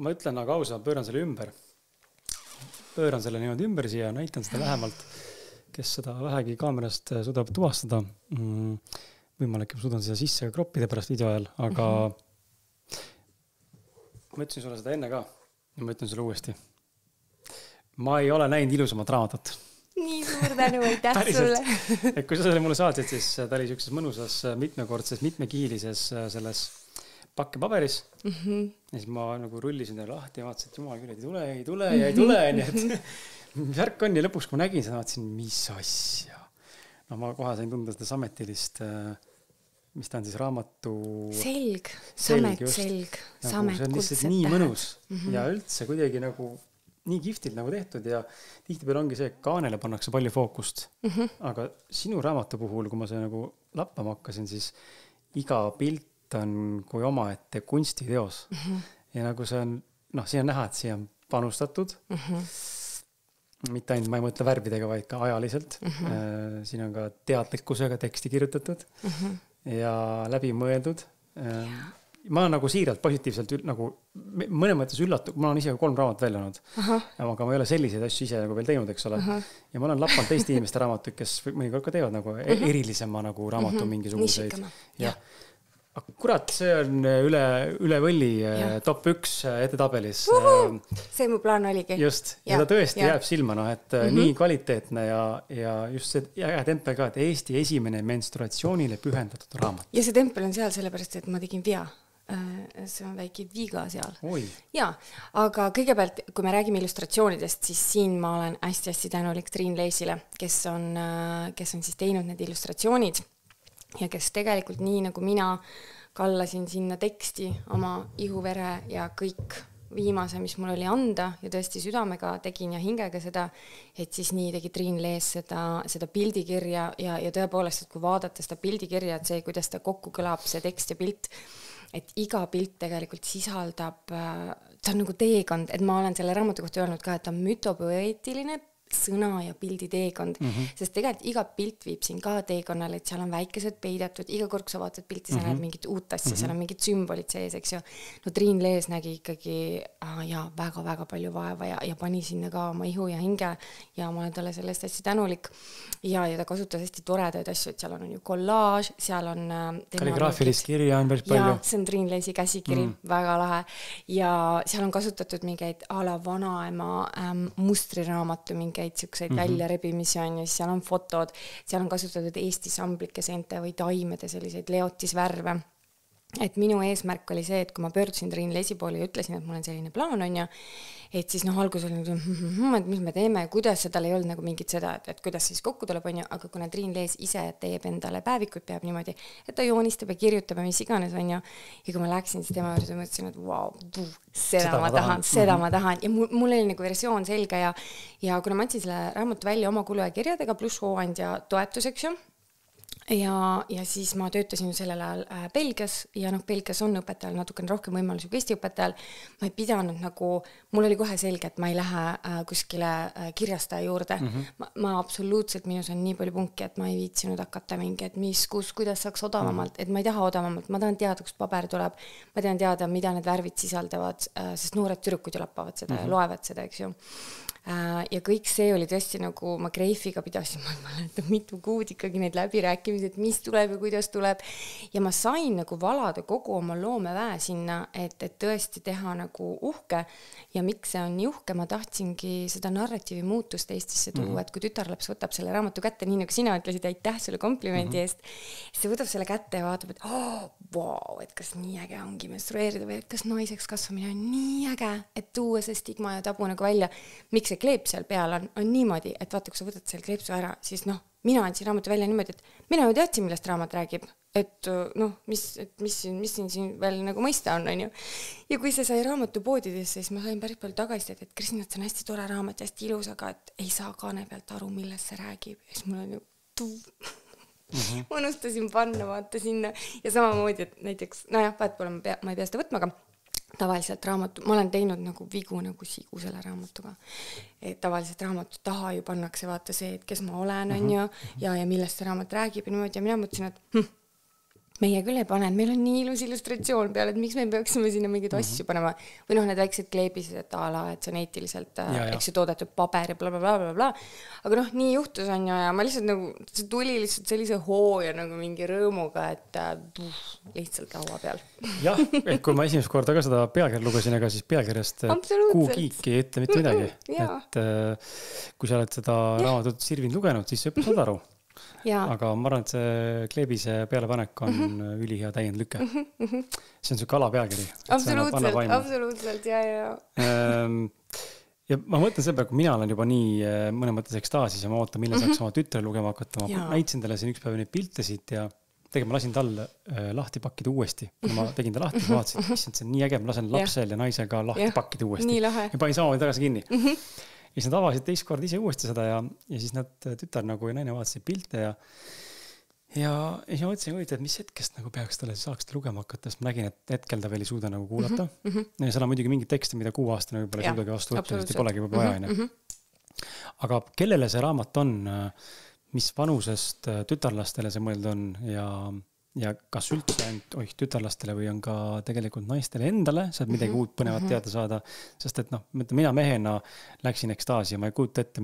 ma ütlen aga ausalt, pööran selle ümber. Pööran selle niimoodi ümber siia, näitan seda lähemalt, kes seda vähegi kaamerast suudab tuvastada. Võimalik, ma suudan seda sisse kroppida pärast video ajal, aga ma ütlesin sulle seda enne ka ja ma ütlen sulle uuesti. Ma ei ole näinud ilusamat raamatut. Nii suur tänu, aitäh sulle. Et kui sa selle mulle saatsid, siis ta oli siukses mõnusas mitmekordses, mitmekiilises selles pakkepaberis. Ja siis ma nagu rullisin talle lahti ja vaatasin, et jumal küll, ei tule. Nii et mis värk on ja lõpuks, kui ma nägin seda, vaatasin, mis asja. No ma kohe sain tunda seda sametilist, mis ta on siis raamatu... Selg. Selg. See on lihtsalt nii mõnus ja üldse kuidagi nagu nii kihvtilt nagu tehtud ja tihtipeale ongi see, et kaanele pannakse palju fookust. Aga sinu raamatu puhul, kui ma see nagu lappama hakkasin, siis iga pilt on kui omaette kunstiteos. Ja nagu see on, siin on näha, et siia on panustatud. Mitte ainult, ma ei mõtle värvidega, vaid ka ajaliselt. Siin on ka teadlikkusega teksti kirjutatud ja läbi mõeldud. Ma olen nagu siiralt positiivselt nagu mõne mõttes üllatu, ma olen ise 3 raamat välja olnud, aga ma ei ole selliseid asju ise nagu veel teinud, eks ole. Ja ma olen lappanud teiste inimeste raamatuid, kes mõnikord ka teevad nagu erilisema nagu raamatu mingisuguseid. Ja. Kurat, see on üle võlli top 1 etetabelis. See mu plaan oligi. Just, ja ta tõesti jääb silma, et nii kvaliteetne ja just see tempel ka, et Eesti esimene menstruatsioonile pühendatud raamat. Ja see tempel on seal sellepärast, et ma tegin vea. See on väike viga seal. Ja, aga kõigepealt, kui me räägime illustratsioonidest, siis siin ma olen hästi tänulik Triin Leesile, kes on siis teinud need illustratsioonid ja kes tegelikult nii nagu mina kallasin sinna teksti oma ihuvere ja kõik viimase, mis mul oli anda ja tõesti südamega tegin ja hingega seda, et siis nii tegi Triin Lees seda pildikirja ja tõepoolest, et kui vaadata seda pildikirja, et see, kuidas ta kokku kõlab, see tekst ja pilt, et iga pilt tegelikult sisaldab, ta on nagu teekond, et ma olen selle raamatu kohta öelnud ka, et ta on mütopoeetiline sõna ja pildi teekond, sest tegelikult iga pilt viib siin ka teekonnale, et seal on väikesed peidetud, iga kord, kui sa vaatad pilti, sa näed mingit uut asja, seal on mingid sümbolid sees, eks ju. No Triin Lees nägi ikkagi väga-väga palju vaeva ja pani sinna ka oma ihu ja hinge ja ma olen talle sellest hästi tänulik ja ta kasutas hästi toredaid asju, et seal on ju kollaaž, seal on kalligraafilist kirja on päris palju. Ja, see on Triin Leesi käsikiri, väga lahe ja seal on kasutatud mingeid a la vanaema mustriraamatu mingeid siukseid väljarebimisi on ja siis seal on fotod, seal on kasutatud Eesti samblike seente või taimede selliseid leotisvärve. Et minu eesmärk oli see, et kui ma pöördusin Triin Leesi poole ja ütlesin, et mul on selline plaan on ja et siis algus oli et mis me teeme ja kuidas ja tal ei olnud nagu mingit seda, et kuidas siis kokku tuleb on ja, aga kuna Triin Lees ise teeb endale päevikud, peab niimoodi, et ta joonistab ja kirjutab ja mis iganes on ja kui ma läksin siis tema juurde, mõtlesin, et wow, seda ma tahan ja mul oli nagu versioon selge ja kuna ma andsin selle raamatu välja oma kulu ja kirjadega pluss hooandja toetuseks ju, ja siis ma töötasin sellel ajal Belgias ja Belgias on õpetajal natukene rohkem võimalusi kui Eesti õpetajal. Ma ei pidanud nagu, mul oli kohe selge, et ma ei lähe kuskile kirjastaja juurde. Ma absoluutselt minus on nii palju punki, et ma ei viitsinud hakata mingi, et kuidas saaks odavamalt, et ma ei taha odavamalt, ma tahan teada, kust paber tuleb, ma tahan teada, mida need värvid sisaldavad, sest noored tüdrukud ju lappavad seda ja loevad seda, eks ju. Ja kõik see oli tõesti nagu ma Greifiga pidasin, ma mäletan mitu kuud ikkagi neid läbirääkimisi, et mis tuleb ja kuidas tuleb ja ma sain nagu valada kogu oma loomeväe sinna, et tõesti teha nagu uhke ja miks see on nii uhke, ma tahtsingi seda narratiivi muutust Eestisse tuua, et kui tütarlaps võtab selle raamatu kätte, nii nagu sina ütlesid, aitäh selle komplimendi eest, see võtab selle kätte ja vaatab, et wow, et kas nii äge ongi menstrueerida või et kas naiseks kasvamine on nii äge, et tuua see stigma ja tabu nagu välja, miks see kleep seal peal on niimoodi, et vaata, kui sa võtad seal kleepsu ära, siis mina andsin raamatu välja niimoodi, et mina ju teadsin, millest raamat räägib, et mis siin veel nagu mõista on ju. Ja kui see sai raamatupoodidesse, siis ma sain päris palju tagasi, et Kristina, see on hästi tore raamat ja hästi ilus, aga et ei saa kaane pealt aru, millest see räägib. Ja siis mul on ju ma unustasin panna vaata sinna ja samamoodi, et näiteks, vaat pole, ma ei pea seda võtma, aga tavaliselt raamatu, ma olen teinud nagu vigu nagu sigu selle raamatuga. Et tavaliselt raamatu taha ju pannakse vaata see, et kes ma olen on ja millest see raamat räägib ja mina mõtlesin, et meie küll ei pane, meil on nii ilus illustratsioon peal, et miks me peaksime sinna mingeid asju panema. Või noh, need väiksed kleebised, et ala, et see on eetiliselt, eks ju, toodetud paber ja blablabla. Aga noh, nii juhtus on ju ja ma lihtsalt nagu, see tuli lihtsalt sellise hoo ja nagu mingi rõõmuga, et lihtsalt laua peal. Jah, et kui ma esimest korda ka seda pealkirja lugesin, ega siis pealkirjast Kuukiik ei ütle mitte midagi. Et kui sa oled seda raamatut Sirvind lugenud, siis sa juba saad aru. Aga ma arvan, et see kleebise pealepanek on ülihea täiendlüke. See on see kala pealkiri. Absoluutselt, ja. Ja ma mõtlen selle peale, kui mina olen juba nii mõne mõttes ekstaasis ja ma ootan, millal saaks oma tütre lugema hakata. Ma näitsin talle siin üks päev neid piltesid ja tegelikult ma lasin talle lahti pakkida uuesti. Kui ma tegin ta lahti, ma vaatasin, issand, see on nii äge, ma lasen lapsel ja naisega lahti pakkida uuesti. Ja panin samamoodi tagasi kinni. Ja siis nad avasid teist kord ise uuesti seda ja siis nad tütar nagu ja naine vaatasid pilte ja siis ma mõtlesin, et mis hetkest nagu peaks talle saaks ta lugema hakata, sest ma nägin, et hetkel ta veel ei suuda nagu kuulata. Ja seal on muidugi mingid tekste, mida 6-aastane võib-olla ei suudagi vastu võtta, sest ei polegi võib vaja. Aga kellele see raamat on, mis vanusest tütarlastele see mõeld on ja kas üldse ainult tütarlastele või on ka tegelikult naistele endale, saad midagi uut põnevat teada saada, sest et noh, mina mehena läksin ekstaasi ja ma ei kujuta ette,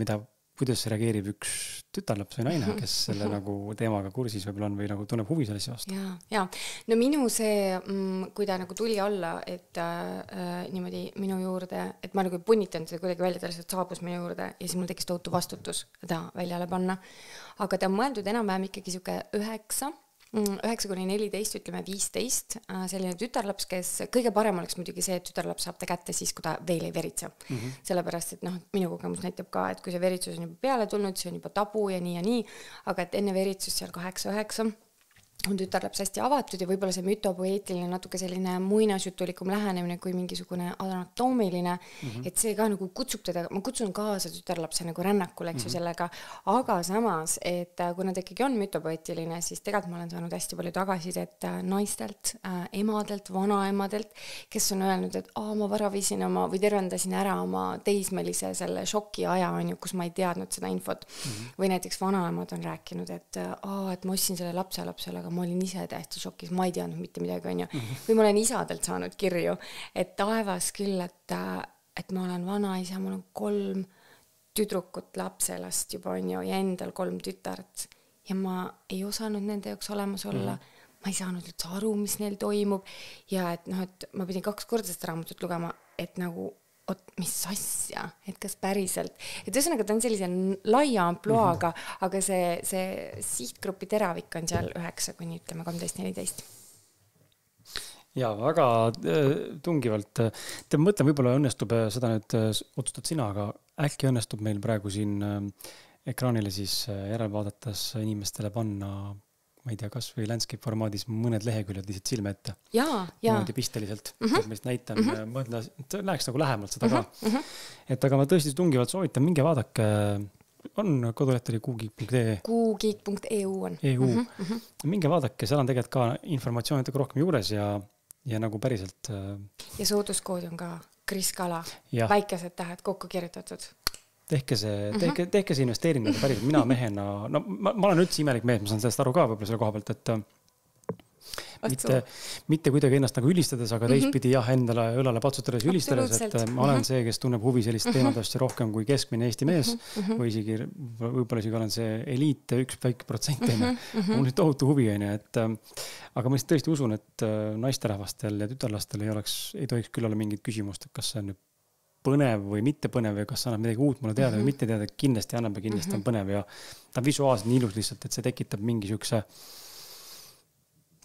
kuidas reageerib üks tütarlaps või naine, kes selle nagu teemaga kursis võib-olla on või nagu tunneb huvi sellesse vastu. Ja, no minu see, kui ta nagu tuli alla, et niimoodi minu juurde, et ma nagu ei punnitanud seda kuidagi välja, ta lihtsalt saabus minu juurde ja siis mul tekkis tohutu vastutus ta väljale panna. Aga ta on mõeldud enam-vähem ikkagi siuke 9-14, ütleme 15, selline tütarlaps, kes kõige parem oleks muidugi see, et tütarlaps saab ta kätte siis, kui ta veel ei veritse. Sellepärast, et noh, minu kogemus näitab ka, et kui see veritsus on juba peale tulnud, see on juba tabu ja nii, aga et enne veritsus seal 8-9 on tütarlaps hästi avatud ja võib-olla see mütopoeetiline natuke selline muinasjutulikum lähenemine kui mingisugune anatoomiline, et see ka nagu kutsub teda, ma kutsun kaasa tütarlapse nagu rännakule, eks ju sellega, aga samas, et kuna ta ikkagi on mütopoeetiline, siis tegelikult ma olen saanud hästi palju tagasisidet naistelt, emadelt, vanaemadelt, kes on öelnud, et ma varavisin või tervendasin ära oma teismelise selle šoki aja, kus ma ei teadnud seda infot. Või näiteks vanaemad on rääkinud, et ma ostsin selle lapselapsele, aga ma olin ise täiesti šokis, ma ei teadnud mitte midagi, on ju. Või ma olen isadelt saanud kirju, et taevas küll, et ma olen vanaisa, mul on 3 tüdrukut lapselast juba, on ju, ja endal 3 tütart. Ja ma ei osanud nende jaoks olemas olla. Ma ei saanud üldse aru, mis neil toimub. Ja et noh, et ma pidin 2 korda seda raamatut lugema, et nagu mis asja, et kas päriselt. Et ühesõnaga ta on sellise laia ampluaaga, aga see sihtgrupi teravik on seal 9 kuni ütleme 13-14. Ja väga tungivalt. Te mõtlen, võib-olla õnnestub seda nüüd otsustad sina, aga äkki õnnestub meil praegu siin ekraanile siis järelvaadates inimestele panna, ma ei tea, kas või landscape formaadis mõned leheküljed lihtsalt silme ette. Niimoodi pisteliselt. Ma just näitan, mõtlen, et läheks nagu lähemalt seda ka. Et aga ma tõesti tungivalt soovitan, minge vaadake, on koduleht oli kuukiik.ee. Kuukiik.eu on. Minge vaadake, seal on tegelikult ka informatsioon rohkem juures ja nagu päriselt. Ja sooduskood on ka Kris Kala, väikesed tähed kokku kirjutatud. Tehke see investeering päriselt. Mina mehena, no ma olen üldse imelik mees, ma saan sellest aru ka võib-olla selle koha pealt, et mitte kuidagi ennast nagu ülistades, aga teistpidi endale õlale patsutades ülistades, et ma olen see, kes tunneb huvi sellist teemadest rohkem kui keskmine Eesti mees või võib-olla isegi olen see eliit 1 väike protsent. Mul on tohutu huvi, et aga ma tõesti usun, et naisterahvastel ja tütarlastel ei tohiks küll olla mingit küsimust, et kas see on põnev või mitte põnev ja kas annab midagi uut mulle teada või mitte teada, kindlasti annab ja kindlasti on põnev ja ta on visuaalselt nii ilus lihtsalt, et see tekitab mingi siukse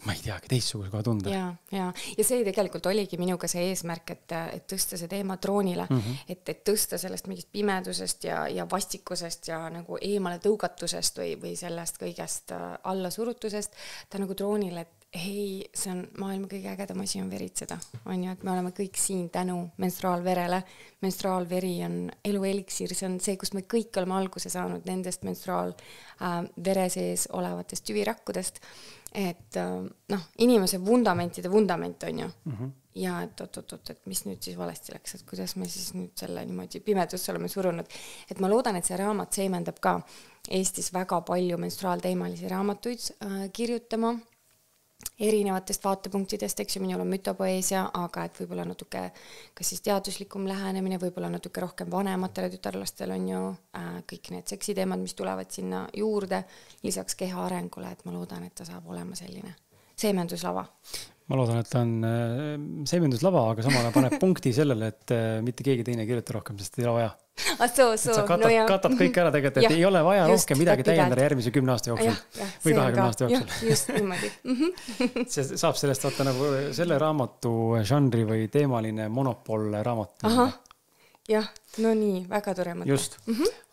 ma ei teagi, teistsuguse kohe tunde. Ja see tegelikult oligi minuga see eesmärk, et tõsta see teema troonile, et tõsta sellest mingist pimedusest ja vastikusest ja nagu eemale tõugatusest või sellest kõigest allasurutusest ta nagu troonile, et hei, see on maailma kõige ägedam asi on veritseda, on ju, et me oleme kõik siin tänu menstruaalverele. Menstruaalveri on elu eliksir, see on see, kus me kõik oleme alguse saanud nendest menstruaalvere sees olevatest tüvirakkudest. Et inimese vundamentide vundament on ju. Ja et mis nüüd siis valesti läks, et kuidas me siis nüüd selle niimoodi pimedusse oleme surunud. Et ma loodan, et see raamat seemendab ka Eestis väga palju menstruaalteemalisi raamatuid kirjutama. erinevatest vaatepunktidest, eks ju, minul on mütopoeesia, aga et võib-olla natuke kas siis teaduslikum lähenemine, võib-olla natuke rohkem vanematele tütarlastel on ju kõik need seksiteemad, mis tulevad sinna juurde, lisaks keha arengule, et ma loodan, et ta saab olema selline seemenduslava. Ma loodan, et ta on seemenduslava, aga samal paneb punkti sellele, et mitte keegi teine kirjuta rohkem, sest ei ole vaja. Sa katad kõik ära tegelikult, et ei ole vaja rohkem midagi täiendada järgmise 10 aasta jooksul või 20 aasta jooksul. Just niimoodi. See saab sellest vaata nagu selle raamatu žanri või teemaline monopol raamat. Jah, no nii, väga tore mõte. Just,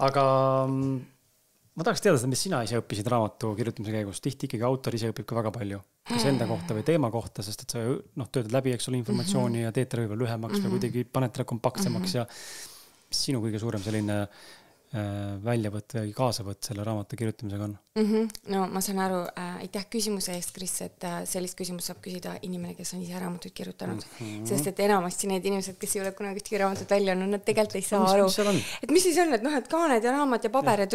aga ma tahaks teada seda, mis sina ise õppisid raamatu kirjutamise käigus. Tihti ikkagi autor ise õpib ka väga palju. Kas enda kohta või teema kohta, sest et sa töötad läbi, eks ole, informatsiooni ja teed ta võib-olla lühemaks või kuidagi paned ta kompaktsemaks ja mis sinu kõige suurem selline väljavõtt või kaasavõtt selle raamatu kirjutamisega on? No ma saan aru, aitäh küsimuse eest, Kris, et sellist küsimust saab küsida inimene, kes on ise raamatuid kirjutanud. Sest et enamasti need inimesed, kes ei ole kunagi ühtki raamatut välja on, nad tegelikult ei saa aru. Et mis siis on, et et kaaned ja raamat ja paber ja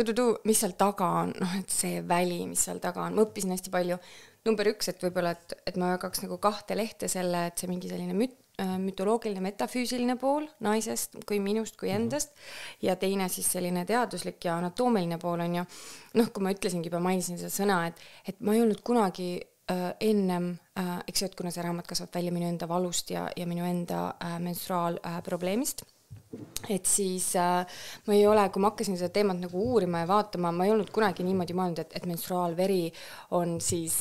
mis seal taga on, et see väli, mis seal taga on. Ma õppisin hästi palju. Number 1, et võib-olla, et ma jagaks nagu 2 lehte selle, et see mingi selline mütoloogiline, metafüüsiline pool naisest kui minust kui endast ja teine siis selline teaduslik ja anatoomiline pool on ju. Kui ma ütlesingi, juba mainisin seda sõna, et ma ei olnud kunagi ennem, eks ju, et kuna see raamat kasvab välja minu enda valust ja minu enda menstruaalprobleemist, et siis ma ei ole, kui ma hakkasin seda teemat nagu uurima ja vaatama, ma ei olnud kunagi niimoodi mõelnud, et menstruaalveri on siis,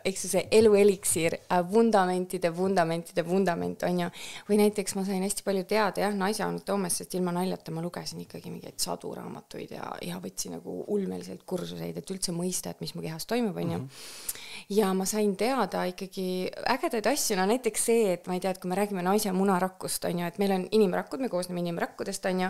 eks see elueliksiir, vundamentide vundament on ju. Või näiteks ma sain hästi palju teada naise anatoomiast, sest ilma naljata ma lugesin ikkagi mingeid 100 raamatuid ja võtsin nagu ulmeliselt kursuseid, et üldse mõista, et mis mu kehas toimub on ju. Ja ma sain teada ikkagi ägedaid asju, näiteks see, et ma ei tea, et kui me räägime naise munarakkust on ju, et meil on inimrakud, me koosneme inimrakkudest on ju,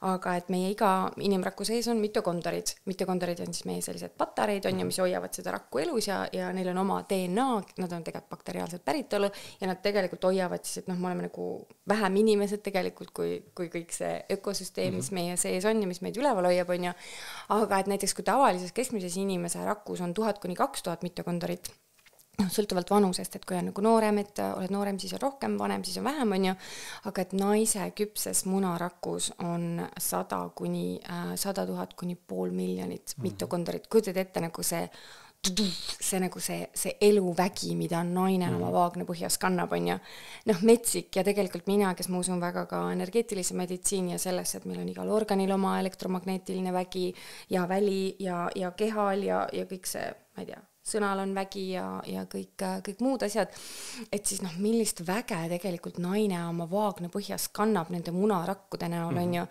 aga et meie iga inimrakku sees on mitokondorid. Mitokondorid on siis meie sellised patareid on ju, mis hoiavad seda rakku elus ja neil on oma DNA, nad on tegelikult bakteriaalselt päritolu ja nad tegelikult hoiavad siis, et me oleme nagu vähem inimesed tegelikult kui kõik see ökosüsteem, mis meie sees on ja mis meid üleval hoiab on ju. Aga et näiteks kui tavalises keskmises inimese rakus on 1000 kuni 2000 mitokondorit, sõltuvalt vanusest, et kui on nagu noorem, et oled noorem, siis on rohkem, vanem, siis on vähem, on ju, aga et naise küpses munarakus on 100 000 kuni pool miljonit mitokondorit. Kujutad ette nagu see nagu see eluvägi, mida naine oma vaagna põhjas kannab, on ju. Metsik ja tegelikult mina, kes ma usun väga ka energeetilise meditsiini ja sellesse, et meil on igal organil oma elektromagneetiline vägi ja väli ja kehal ja kõik see, ma ei tea, sõnal on vägi ja kõik muud asjad, et siis millist väge tegelikult naine oma vaagna põhjas kannab nende munarakkude näol on ju,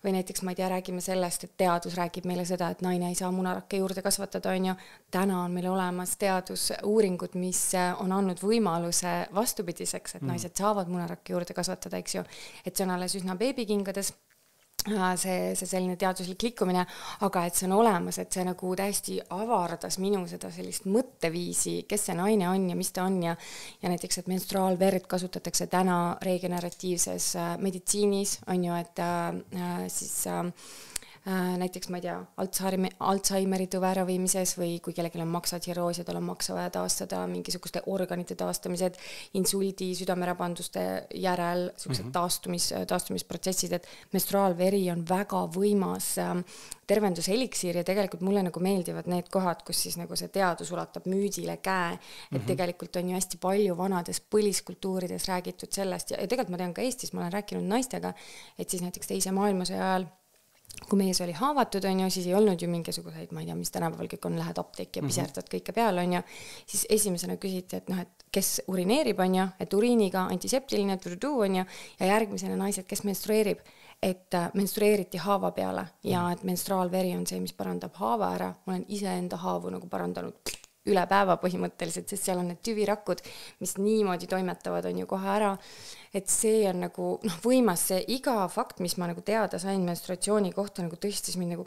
või näiteks ma ei tea, räägime sellest, et teadus räägib meile seda, et naine ei saa munarakke juurde kasvatada on ju, täna on meil olemas teadusuuringud, mis on andnud võimaluse vastupidiseks, et naised saavad munarakke juurde kasvatada, eks ju, et see on alles üsna beebikingades, see selline teaduslik liikumine, aga et see on olemas, et see nagu täiesti avardas minu seda sellist mõtteviisi, kes see naine on ja mis ta on ja näiteks, et menstruaalverd kasutatakse täna regeneratiivses meditsiinis, on ju, et siis näiteks, ma ei tea, Alzheimeri tõve äraviimises või kui kellelgi on maksatsirroos ja tal on maksa vaja taastada, mingisuguste organite taastamised, insuldi, südamerabanduste järel, sellised taastumisprotsessid, et menstruaalveri on väga võimas tervenduseliksiir ja tegelikult mulle nagu meeldivad need kohad, kus siis nagu see teadus ulatab müüdile käe, et tegelikult on ju hästi palju vanades põliskultuurides räägitud sellest ja tegelikult ma tean ka Eestis, ma olen rääkinud naistega, et siis näiteks teise maailmasõja ajal kui mees oli haavatud, on ju, siis ei olnud ju mingisuguseid, ma ei tea, mis tänapäeval kõik on, lähed apteeki ja piserdad kõike peale, on ju, siis esimesena küsiti, et et kes urineerib, on ju, et uriiniga antiseptiline on ju, ja järgmisena naised, kes menstrueerib, et menstrueeriti haava peale ja et menstruaalveri on see, mis parandab haava ära. Ma olen iseenda haavu nagu parandanud üle päeva põhimõtteliselt, sest seal on need tüvirakud, mis niimoodi toimetavad, on ju kohe ära. Et see on nagu võimas, see iga fakt, mis ma nagu teada sain menstruatsiooni kohta, nagu tõstis mind nagu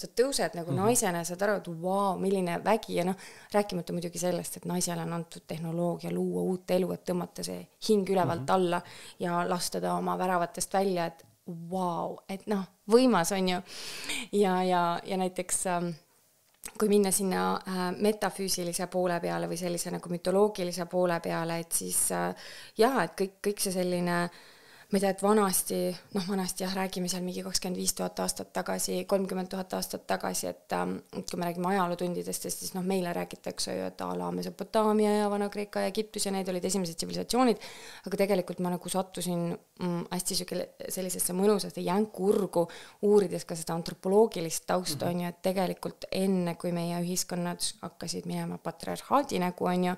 sa tõused nagu naisena ja saad aru, et vau, milline vägi ja rääkimata muidugi sellest, et naisele on antud tehnoloogia luua uut elu, et tõmmata see hing ülevalt alla ja lasta ta oma väravatest välja, et vau, et võimas on ju. Ja näiteks kui minna sinna metafüüsilise poole peale või sellise nagu mütoloogilise poole peale, et siis jah, et kõik see selline, ma ei tea, et vanasti jah, räägime seal mingi 25 000 aastat tagasi, 30 000 aastat tagasi, et kui me räägime ajalootundidest, siis meile räägitakse ju, et a la Mesopotaamia ja Vana-Kreeka ja Egiptus ja need olid esimesed tsivilisatsioonid, aga tegelikult ma nagu sattusin hästi sellisesse mõnusaste jänkurgu, uurides ka seda antropoloogilist tausta, on ju, et tegelikult enne, kui meie ühiskonnad hakkasid minema patriarhaadi nägu, on ju,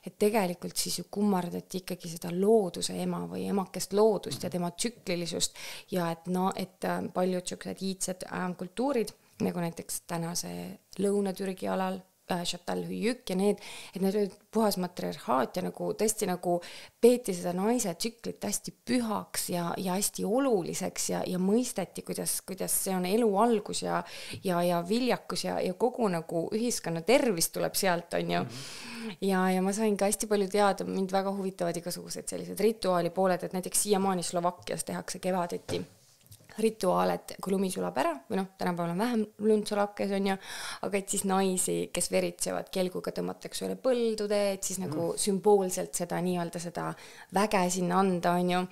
et tegelikult siis ju kummardati ikkagi seda looduse ema või emakest loodust ja tema tsüklilisust ja et paljud siuksed iidsed kultuurid, nagu näiteks tänase Lõuna-Türgi alal, Çatalhöyük ja need olid puhas matriarhaat ja nagu tõesti nagu peeti seda naise tsüklit hästi pühaks ja hästi oluliseks ja mõisteti, kuidas see on elu algus ja viljakus ja kogu nagu ühiskonna tervis tuleb sealt, on ju. Ja ma sain ka hästi palju teada, mind väga huvitavad igasugused sellised rituaali pooled, et näiteks siiamaani Slovakkias tehakse kevadeti rituaal, et kui lumi sulab ära, või tänapäeval on vähem lund Slovakkias, on ju, aga et siis naisi, kes veritsevad kelguga tõmmatakse üle põldude, et siis nagu sümboolselt seda nii-öelda seda väge sinna anda, on ju.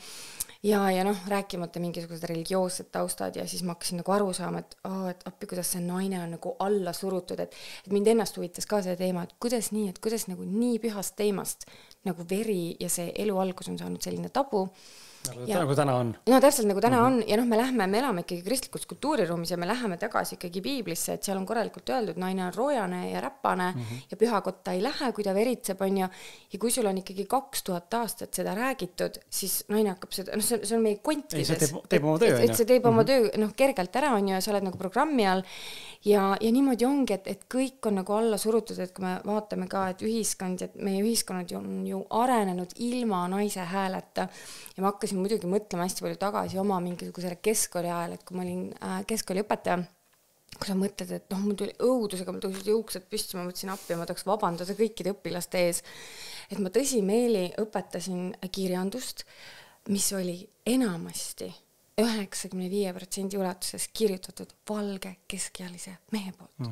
Ja rääkimata mingisugused religioossed taustad ja siis ma hakkasin nagu aru saama, et appi, kuidas see naine on nagu alla surutud, et mind ennast huvitas ka see teema, et kuidas nii, et kuidas nagu nii pühast teemast nagu veri ja see elu algus on saanud selline tabu. Nagu täna on. No täpselt nagu täna on ja me elame ikkagi kristlikus kultuuriruumis ja me läheme tagasi ikkagi piiblisse, et seal on korralikult öeldud, naine on roojane ja räpane ja pühakotta ei lähe, kui ta veritseb, on ja kui sul on ikkagi 2000 aastat seda räägitud, siis naine hakkab seda, see on meie kontides. See teeb oma töö. Et see teeb oma töö kergelt ära, on ju, ja sa oled nagu programmi all ja niimoodi ongi, et kõik on nagu alla surutud, et kui me vaatame ka, et ühiskond, et meie ühiskonnad on ju arenenud ilma naise hääleta ja ma hakkasin muidugi mõtlema hästi palju tagasi oma mingisugusele keskkooli ajal, et kui ma olin keskkooliõpetaja, kui sa mõtled, et mul tuli õudusega, mul tõusid juuksed püsti, ma mõtlesin appi ja ma tahaks vabandada kõikide õpilaste ees, et ma tõsimeeli õpetasin kirjandust, mis oli enamasti 95% ulatuses kirjutatud valge keskealise mehe poolt.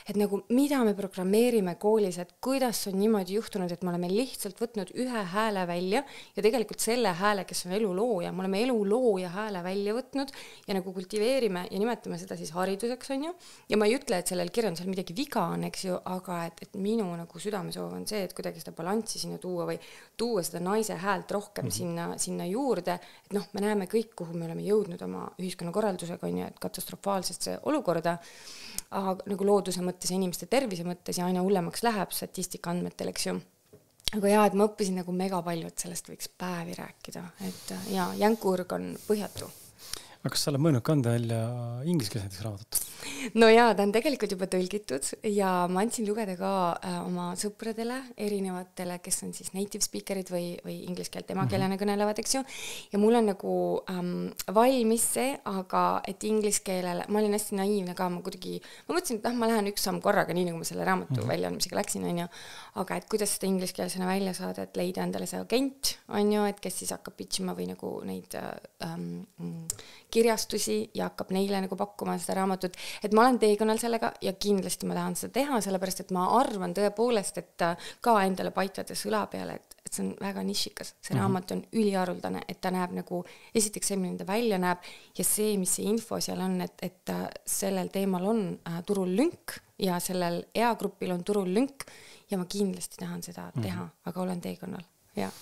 Et nagu mida me programmeerime koolis, et kuidas on niimoodi juhtunud, et me oleme lihtsalt võtnud ühe hääle välja ja tegelikult selle hääle, kes on elu looja, me oleme elu looja hääle välja võtnud ja nagu kultiveerime ja nimetame seda siis hariduseks, on ju. Ja ma ei ütle, et sellel kirjandusel midagi viga on, eks ju, aga et minu nagu südamesoov on see, et kuidagi seda balanssi sinna tuua või tuua seda naise häält rohkem sinna juurde, et me näeme kõik, kuhu me oleme jõudnud oma ühiskonnakorraldusega, on ju, et katastrofaalsesse olukorda, aga nagu looduse mõttes ja inimeste tervise mõttes ja aina hullemaks läheb statistika andmetel, eks ju. Aga jah, et ma õppisin nagu mega palju, et sellest võiks päevi rääkida, et jänkurg on põhjatu. Aga kas sa oled mõelnud kanda välja ingliskeelse näiteks raamatut? No jaa, ta on tegelikult juba tõlgitud ja ma andsin lugeda ka oma sõpradele, erinevatele, kes on siis native speakerid või inglise keelt emakeelena kõnelevad, eks ju. Ja mul on nagu valmis see, aga et inglise keelele, ma olin hästi naiivne ka, ma mõtlesin, et ma lähen üks samm korraga, nii nagu ma selle raamatu väljaandmisega läksin, on ju. Aga et kuidas seda ingliskeelsena välja saada, et leida endale see agent, on ju, et kes siis hakkab pitchima või nagu neid kirjastusi ja hakkab neile nagu pakkuma seda raamatut, et ma olen teekonnal sellega ja kindlasti ma tahan seda teha, sellepärast et ma arvan tõepoolest, et ka endale paitades õla peale, et see on väga nišikas, see raamat on üliharuldane, et ta näeb nagu, esiteks see, milline ta välja näeb ja see, mis see info seal on, et sellel teemal on turul lünk ja sellel eagrupil on turul lünk ja ma kindlasti tahan seda teha, aga olen teekonnal, jah.